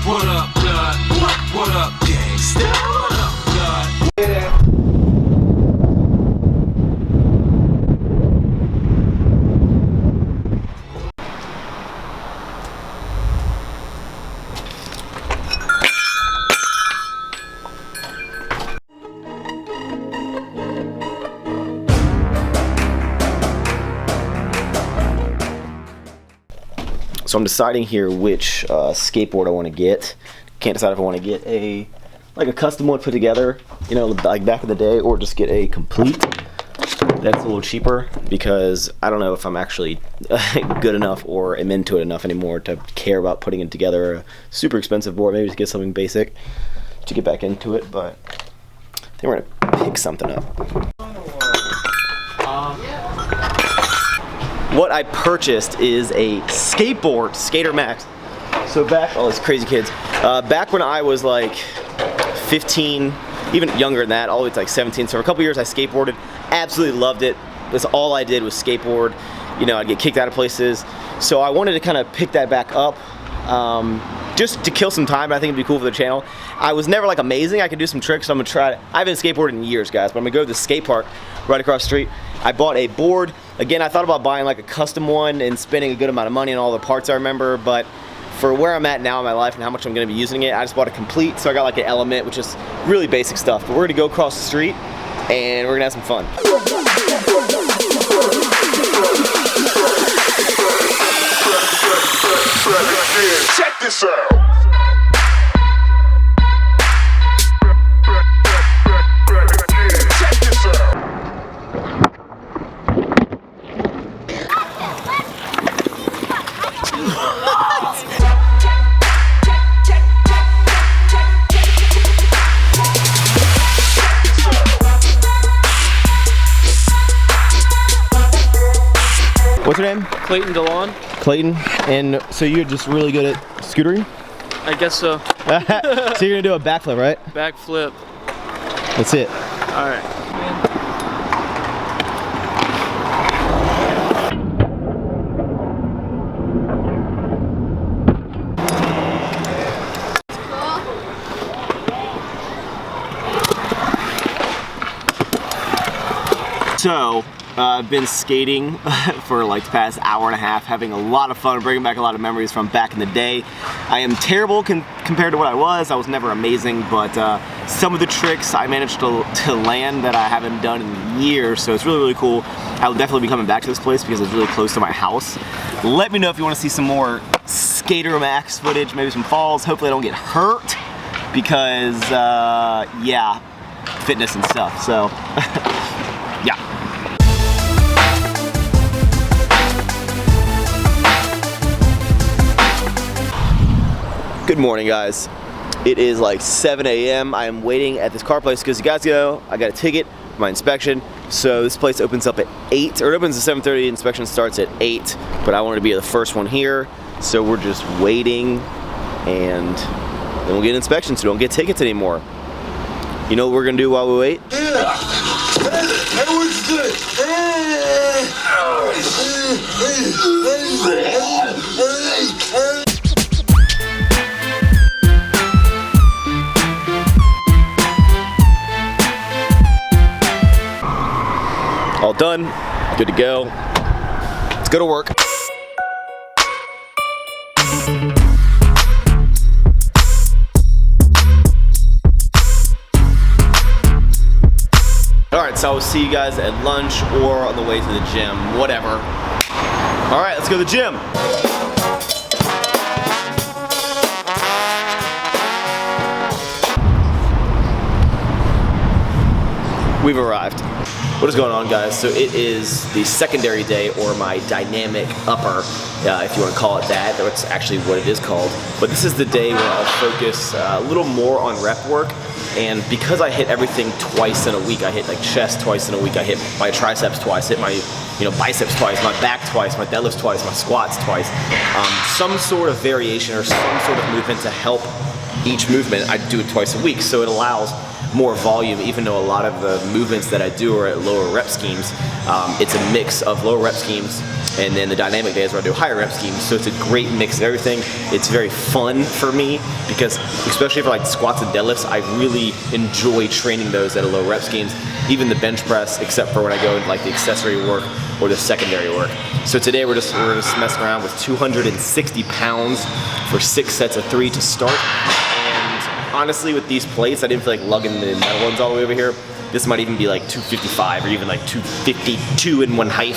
What up, blood? What up, gangsta? What up, blood? So I'm deciding here which skateboard I want to get. Can't decide if I want to get a custom one put together, you know, like back in the day, or just get a complete. That's a little cheaper because I don't know if I'm actually good enough or am into it enough anymore to care about putting it together a super expensive board. Maybe to get something basic to get back into it, but I think we're gonna pick something up. What I purchased is a skateboard, Skater Max. So back, all these crazy kids. Back when I was like 15, even younger than that, all the way to like 17. So for a couple years I skateboarded, absolutely loved it. That's all I did was skateboard. You know, I'd get kicked out of places. So I wanted to kind of pick that back up, just to kill some time. I think it'd be cool for the channel. I was never like amazing. I could do some tricks, so I'm gonna try it. I haven't skateboarded in years, guys, but I'm gonna go to the skate park right across the street. I bought a board. Again, I thought about buying like a custom one and spending a good amount of money on all the parts I remember, but for where I'm at now in my life and how much I'm gonna be using it, I just bought a complete, so I got like an element, which is really basic stuff. But we're gonna go across the street and we're gonna have some fun. Check this out. What's your name? Clayton DeLon. Clayton. And so you're just really good at scootering? I guess so. So you're gonna do a backflip, right? Backflip. That's it. All right. So, I've been skating for like the past hour and a half, having a lot of fun, bringing back a lot of memories from back in the day. I am terrible compared to what I was. I was never amazing, but some of the tricks I managed to land that I haven't done in years, so it's really, really cool. I will definitely be coming back to this place because it's really close to my house. Let me know if you want to see some more Skater Max footage, maybe some falls. Hopefully I don't get hurt because, yeah, fitness and stuff, so. Yeah. Good morning, guys. It is like 7 a.m. I am waiting at this car place because you guys know I got a ticket for my inspection. So this place opens up at 8, or it opens at 7:30, inspection starts at 8, but I wanted to be the first one here. So we're just waiting and then we'll get an inspection so we don't get tickets anymore. You know what we're gonna do while we wait? That was good. All done, good to go. Let's go to work. Alright, so I will see you guys at lunch or on the way to the gym, whatever. Alright, let's go to the gym. We've arrived. What is going on, guys? So it is the secondary day, or my dynamic upper, if you want to call it that. That's actually what it is called. But this is the day where I'll focus a little more on rep work. And because I hit everything twice in a week, I hit like chest twice in a week, I hit my triceps twice, hit my you know, biceps twice, my back twice, my deadlifts twice, my squats twice. Some sort of variation or some sort of movement to help each movement. I do it twice a week, so it allows more volume, even though a lot of the movements that I do are at lower rep schemes. It's a mix of lower rep schemes and then the dynamic days where I do higher rep schemes. So it's a great mix of everything. It's very fun for me because, especially for like squats and deadlifts, I really enjoy training those at a low rep schemes. Even the bench press, except for when I go into like the accessory work or the secondary work. So today we're just messing around with 260 pounds for 6 sets of 3 to start. Honestly, with these plates, I didn't feel like lugging the metal ones all the way over here. This might even be like 255 or even like 252 in one height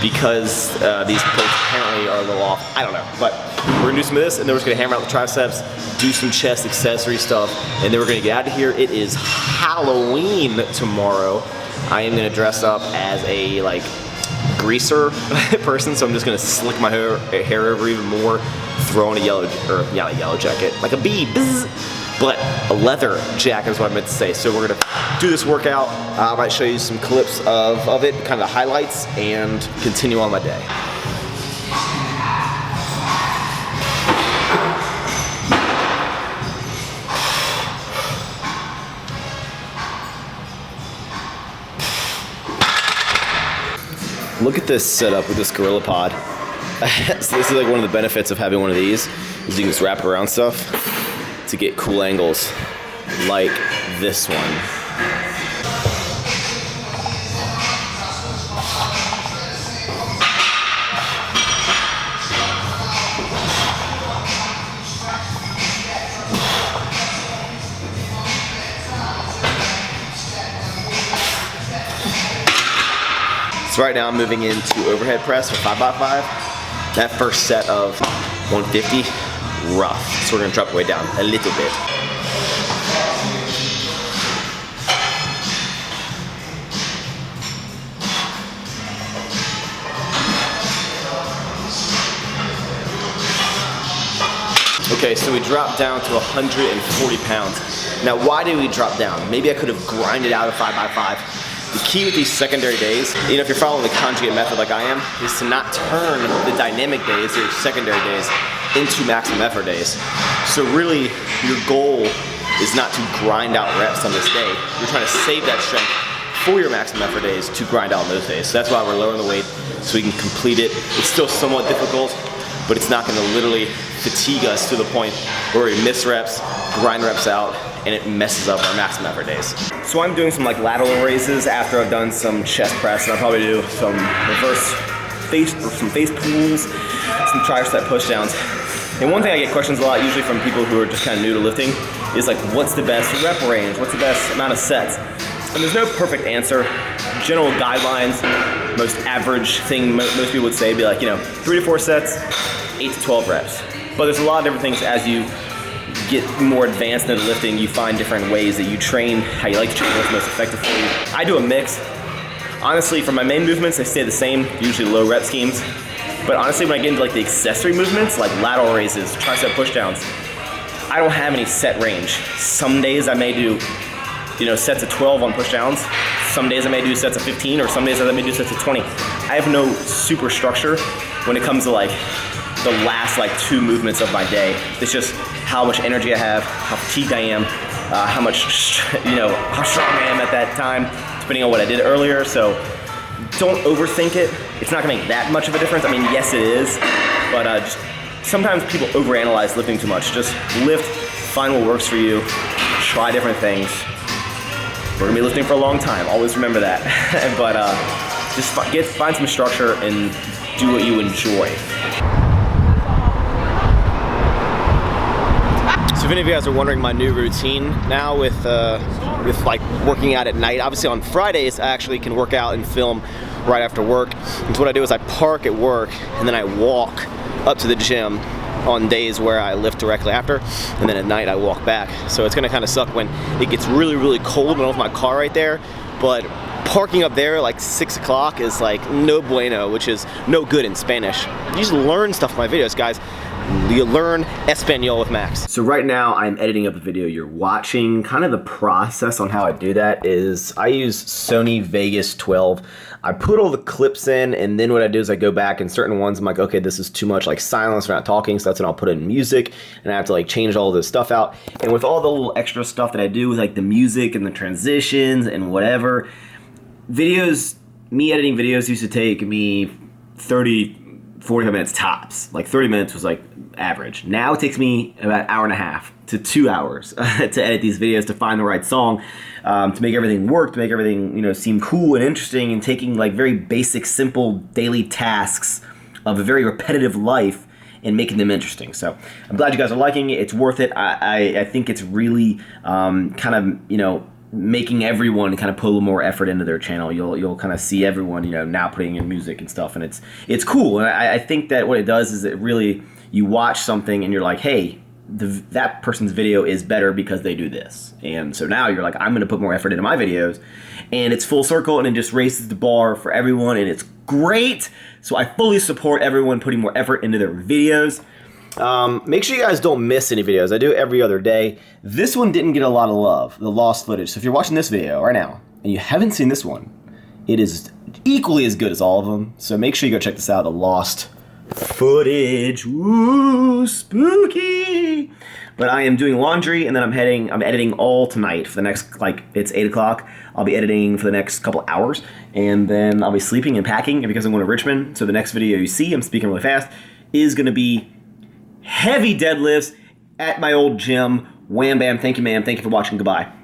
because these plates apparently are a little off. I don't know, but we're gonna do some of this and then we're just gonna hammer out the triceps, do some chest accessory stuff, and then we're gonna get out of here. It is Halloween tomorrow. I am gonna dress up as a like greaser person, so I'm just gonna slick my hair over even more, throw on a yellow, or yeah, a yellow jacket, like a bee. Bzz. But a leather jacket is what I meant to say. So we're gonna do this workout. I might show you some clips of it, kind of the highlights, and continue on my day. Look at this setup with this Gorilla Pod. So this is like one of the benefits of having one of these, is you can just wrap it around stuff to get cool angles like this one. So right now I'm moving into overhead press for 5x5. That first set of 150, rough. So we're gonna drop the weight down a little bit. Okay, so we dropped down to 140 pounds. Now, why did we drop down? Maybe I could have grinded out a 5x5. The key with these secondary days, you know, if you're following the conjugate method like I am, is to not turn the dynamic days or secondary days into maximum effort days. So really, your goal is not to grind out reps on this day. You're trying to save that strength for your maximum effort days to grind out on those days. So that's why we're lowering the weight, so we can complete it. It's still somewhat difficult, but it's not gonna literally fatigue us to the point where we miss reps, grind reps out, and it messes up our maximum effort days. So I'm doing some like lateral raises after I've done some chest press, and I'll probably do some reverse face, or some face pulls, some tricep push downs. And one thing I get questions a lot, usually from people who are just kind of new to lifting, is like, what's the best rep range? What's the best amount of sets? And there's no perfect answer. General guidelines, most average thing most people would say, be like, you know, 3 to 4 sets, 8 to 12 reps. But there's a lot of different things as you get more advanced into lifting. You find different ways that you train, how you like to train what's most effective for you. I do a mix. Honestly, for my main movements, they stay the same, usually low rep schemes. But honestly, when I get into like the accessory movements, like lateral raises, tricep pushdowns, I don't have any set range. Some days I may do, you know, sets of 12 on pushdowns. Some days I may do sets of 15, or some days I may do sets of 20. I have no super structure when it comes to like the last like 2 movements of my day. It's just how much energy I have, how fatigued I am, how much, you know, how strong I am at that time, depending on what I did earlier. So don't overthink it. It's not gonna make that much of a difference. I mean, yes it is, but just sometimes people overanalyze lifting too much. Just lift, find what works for you, try different things. We're gonna be lifting for a long time, always remember that. But just find some structure and do what you enjoy. So if any of you guys are wondering my new routine now with like working out at night, obviously on Fridays I actually can work out and film right after work. And so what I do is I park at work and then I walk up to the gym on days where I lift directly after, and then at night I walk back. So it's gonna kind of suck when it gets really, really cold and I have my car right there, but parking up there like 6 o'clock is like no bueno, which is no good in Spanish. You just learn stuff from my videos, guys. learn Espanol with Max. So right now I'm editing up the video you're watching. Kind of the process on how I do that is I use Sony Vegas 12. I put all the clips in, and then what I do is I go back and certain ones I'm like, okay, this is too much like silence, we're not talking, so that's when I'll put in music, and I have to like change all this stuff out. And with all the little extra stuff that I do with like the music and the transitions and whatever, videos, me editing videos used to take me 45 minutes tops. Like 30 minutes was like average. Now it takes me about an hour and a half to 2 hours to edit these videos, to find the right song, to make everything work, to make everything, you know, seem cool and interesting, and taking like very basic, simple daily tasks of a very repetitive life and making them interesting. So I'm glad you guys are liking it. It's worth it. I think it's really kind of, you know, making everyone kind of put a little more effort into their channel. You'll kind of see everyone, you know, now putting in music and stuff, and it's cool. And I think that what it does is it really, you watch something and you're like, hey, that person's video is better because they do this. And so now you're like, I'm going to put more effort into my videos, and it's full circle, and it just raises the bar for everyone, and it's great. So I fully support everyone putting more effort into their videos. Make sure you guys don't miss any videos. I do it every other day. This one didn't get a lot of love, the lost footage. So if you're watching this video right now and you haven't seen this one, it is equally as good as all of them. So make sure you go check this out, the lost footage. Ooh, spooky. But I am doing laundry, and then I'm editing all tonight for the next, like, it's 8 o'clock. I'll be editing for the next couple hours, and then I'll be sleeping and packing because I'm going to Richmond. So the next video you see, I'm speaking really fast, is going to be heavy deadlifts at my old gym. Wham bam, thank you ma'am, thank you for watching, goodbye.